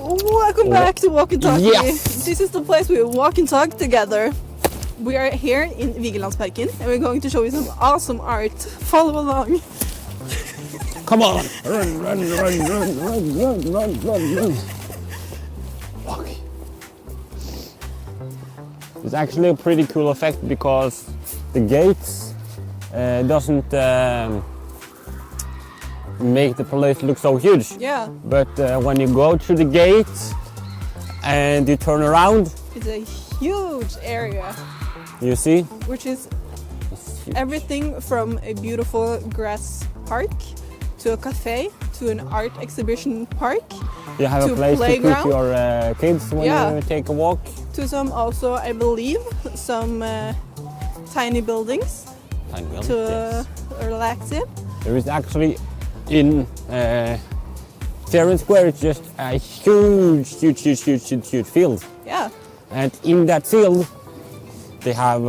Welcome back to Walkn Talkie. Yes. This is the place we walk and talk together. We are here in Vigeland and we're going to show you some awesome art. Follow along. Come on! Run. Okay. It's actually a pretty cool effect because the gates doesn't make the place look so huge. Yeah. But when you go through the gate and you turn around, it's a huge area. You see? Which is everything from a beautiful grass park to a cafe to an art exhibition park. You have a place to put your kids when you take a walk. To some also, I believe, some tiny buildings. To relax in. There is actually in Fair and Square, it's just a huge field. Yeah. And in that field, they have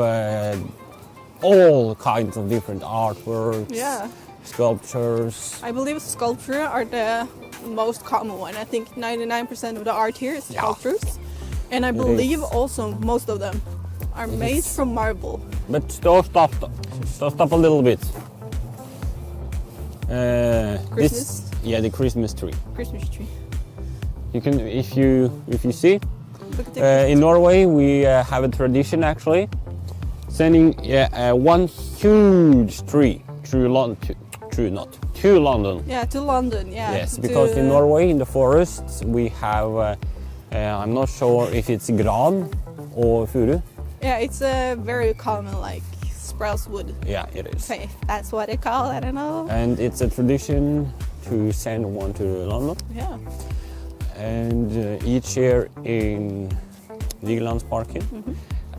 all kinds of different artworks, sculptures. I believe sculpture are the most common one. I think 99% of the art here is sculptures. And I believe also most of them are made from marble. But stop a little bit. Christmas? The Christmas tree. Christmas tree. You can, if you see, in Norway we have a tradition actually, sending one huge tree to London. Yeah, to London. Yeah. Yes, because in Norway, in the forests, we have. I'm not sure if it's gran or furu. Yeah, it's a very common like spruce wood. Yeah, it is. Okay, that's what they call it, I don't know. And it's a tradition to send one to London. Yeah. And each year in Vigelandsparken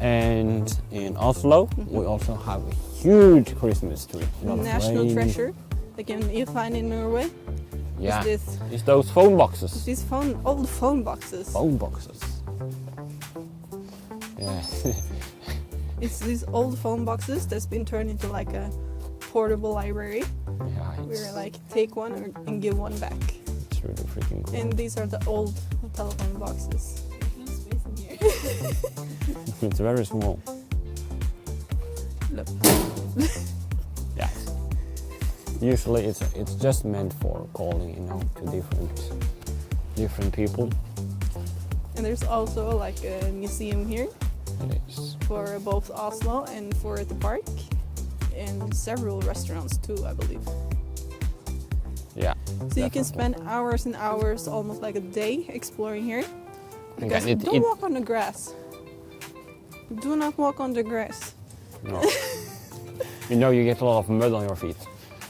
and in Oslo, we also have a huge Christmas tree. National treasure, like you find in Norway. Yeah, it's those phone boxes. These old phone boxes. Phone boxes. Yeah. It's these old phone boxes that's been turned into like a portable library. Yeah, where like take one and give one back. It's really freaking cool. And these are the old telephone boxes. There's no space in here. It's very small. Look. Yes. Usually it's just meant for calling, to different people. And there's also like a museum here. It is. For both Oslo and for the park. And several restaurants too, I believe. Yeah. So definitely. you can spend hours and hours, almost like a day, exploring here. Because don't walk on the grass. Do not walk on the grass. No. You get a lot of mud on your feet.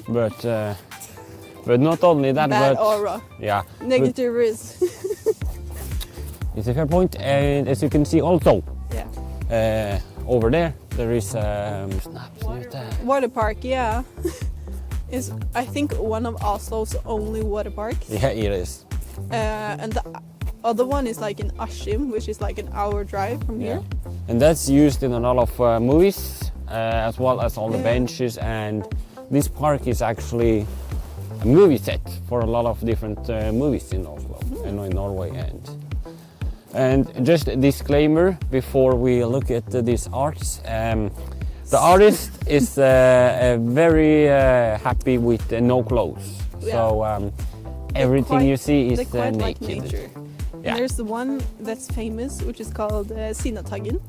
But not only that, Bad aura. Yeah. Negative risk. It's a fair point, and as you can see also, over there is water park, yeah. Is I think one of Oslo's only water parks. Yeah, it is. And the other one is like in Askim, which is like an hour drive from here. And that's used in a lot of movies, as well as all the benches. And this park is actually a movie set for a lot of different movies in Oslo and in Norway. And just a disclaimer before we look at these arts. The artist is very happy with no clothes. Yeah. So everything you see is naked. Like nature. Yeah. And there's the one that's famous, which is called Sinnataggen,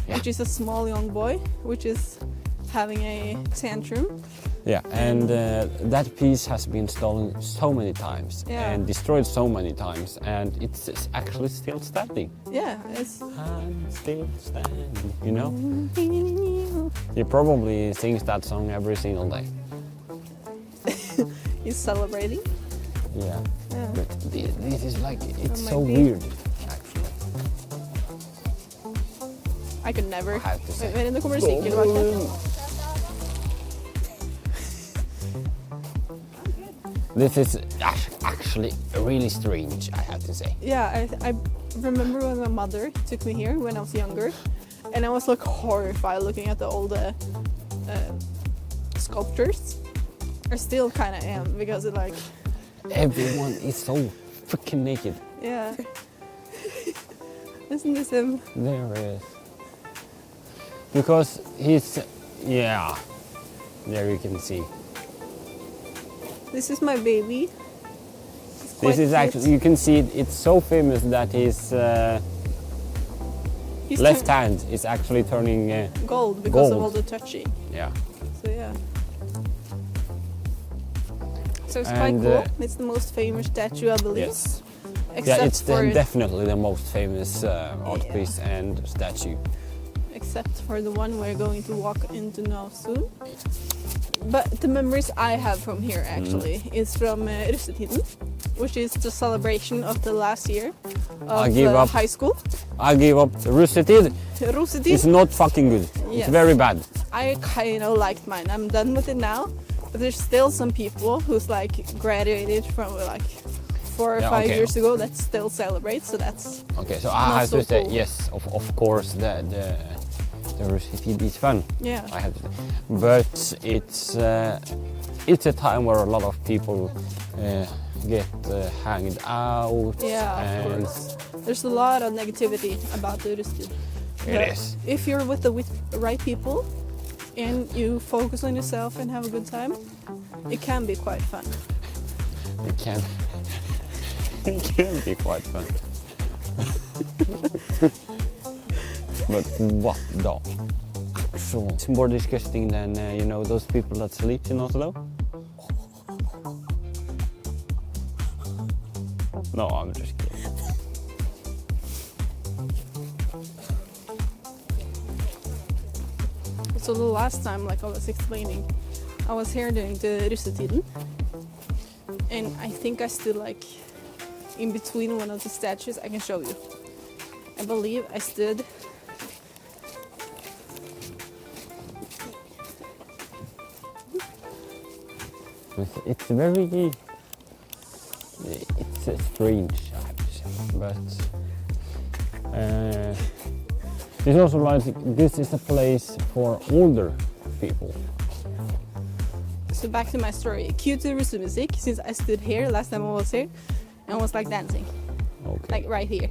which is a small young boy, which is having a tantrum. Yeah, and that piece has been stolen so many times and destroyed so many times, and it's actually still standing. Yeah, it's... I'm still standing, He probably sings that song every single day. He's celebrating? Yeah. But this is like, it's so weird, actually. I could never. I have to say. Men nu kommer det cykelvakten. This is actually really strange, I have to say. Yeah, I remember when my mother took me here when I was younger, and I was like horrified looking at the old sculptures. I still kind of am because it like... Everyone is so freaking naked. Yeah. Isn't this him? There he is. Because he's, yeah, there you can see. This is my baby. This is actually, you can see it's so famous that his left hand is actually turning gold because of gold. all the touching. Yeah. So yeah. So it's And, quite cool. It's the most famous statue, I believe. Yes. Except Yeah, it's for definitely the most famous art piece and statue. except for the one we're going to walk into now soon. But the memories I have from here actually is from Russetiden, which is the celebration of the last year I of give up. high school. I give up. Russetid Russetid, is not fucking good. Yes. It's very bad. I kind of liked mine. I'm done with it now, but there's still some people who's like graduated from like 4 or 5 years ago that still celebrate. So that's Okay, so I not have so to say cool. yes, of course the Russetid is fun. Yeah. I have to say, but it's a time where a lot of people get hanged out. Yeah, of and course. There's a lot of negativity about the Russetid. It is. If you're with the right people and you focus on yourself and have a good time, it can be quite fun. It can. It can be quite fun. But what dog? So it's more disgusting than you know those people that sleep in Oslo. No, I'm just kidding. So the last time, like I was explaining, I was here during the Russetiden, and I think I stood like in between one of the statues. I can show you. I believe I stood. It's very. It's strange, I have to say, but it's also like this is a place for older people. So back to my story. Cue to music, since I stood here last time I was here, and was like dancing, Okay. like right here.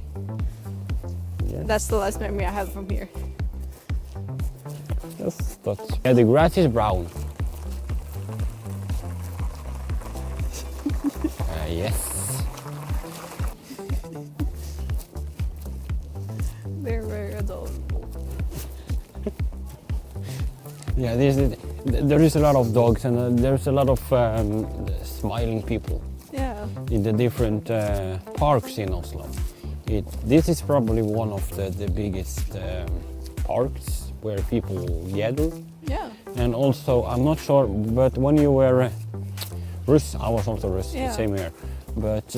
Yeah. That's the last memory I have from here. Yes, that's. Yeah, the grass is brown. Yes. They're very adorable. Yeah, there is a lot of dogs and there's a lot of smiling people Yeah. in the different parks in Oslo. This is probably one of the biggest parks where people gather. Yeah. And also, I'm not sure, but when you were Russ, I was also Russ, Yeah. same here. But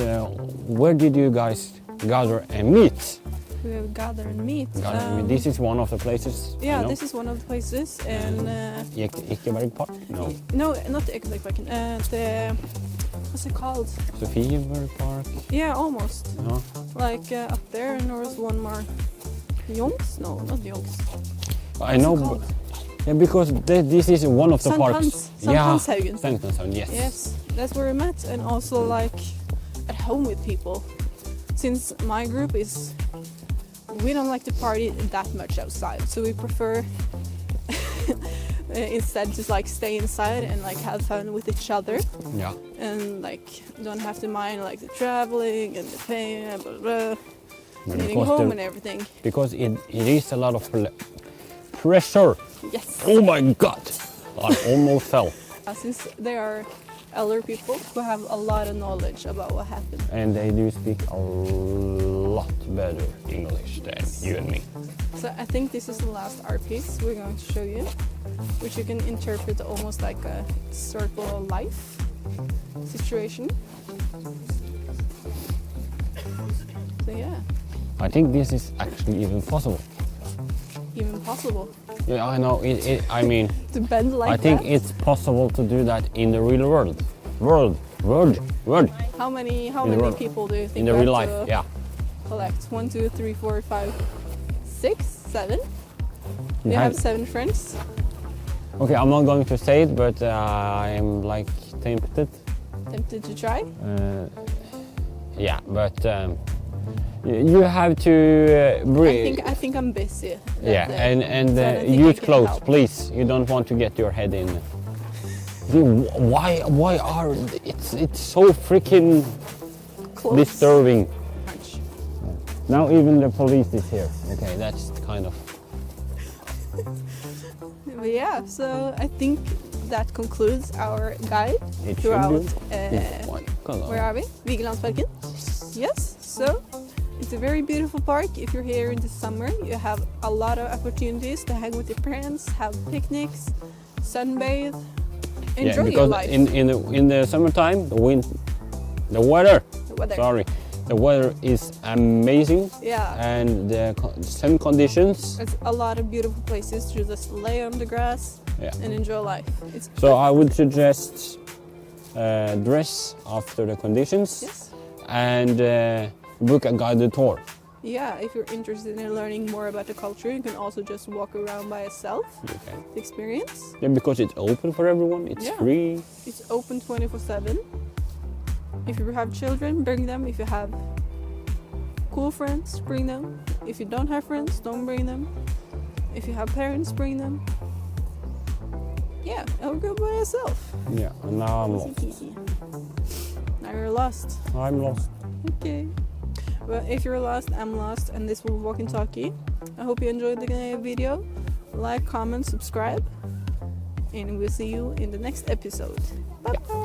where did you guys gather and meet? We have gather and meet. Gather and meet. This is one of the places. Yeah, you know? this is one of the places, and Ekeberg Park? No. no, not the Ekebergparken. The what's it called? Sofieberg Park? Yeah, almost. No. Like up there, and there was one more. Jonks? No, not Jonks. I know. called? Yeah, because this is one of the Sankt parks. Hans. Sankt Hanshaugen. Sankt Hanshaugen, yes. Yes, that's where we met, and also like at home with people. Since my group is, we don't like to party that much outside, so we prefer instead just like stay inside and like have fun with each other, Yeah. and like don't have to mind like the traveling and the pain, blah, blah, blah, But getting because home the- and everything. Because it is a lot of pressure. Yes. Oh my god! I almost fell. Since there are elder people who have a lot of knowledge about what happened. And they do speak a lot better English than you and me. So I think this is the last art piece we're going to show you, which you can interpret almost like a circle of life situation. So yeah, I think this is actually even possible. even possible Yeah, I know. I mean, to bend like I think that. it's possible to do that in the real world. How many in the world. people do you think In the we real have life, to yeah. collect? 1, 2, 3, 4, 5, 6, 7. You We have 7 friends. Okay, I'm not going to say it, but I am like tempted. Tempted to try. Yeah, but You have to breathe. I think I'm busy. Yeah, that day. and So I don't think I use can clothes, help. please. You don't want to get your head in. Why are it's so freaking Clothes. disturbing? Punch. Now even the police is here. Okay, that's kind of. But yeah, so I think that concludes our guide It should throughout. do. Where are we? Vigelandsparken. Yes. So it's a very beautiful park. If you're here in the summer, you have a lot of opportunities to hang with your parents, have picnics, sunbathe, enjoy your because life. in the summertime, the weather. The weather. Sorry, the weather is amazing. Yeah. And the sun conditions. It's a lot of beautiful places to just lay on the grass Yeah. and enjoy life. It's So I would suggest dress after the conditions. yes. And book a guided tour. Yeah, if you're interested in learning more about the culture, you can also just walk around by yourself Okay. to experience. Yeah, because it's open for everyone. It's Yeah. free. It's open 24/7. If you have children, bring them. If you have cool friends, bring them. If you don't have friends, don't bring them. If you have parents, bring them. Yeah, or go by yourself. Yeah. And now I'm Easy lost. peasy. Now you're lost. I'm lost. Okay. Well, if you're lost, I'm lost, and this was Walkn Talkie. I hope you enjoyed the video. Like, comment, subscribe, and we'll see you in the next episode. Bye bye.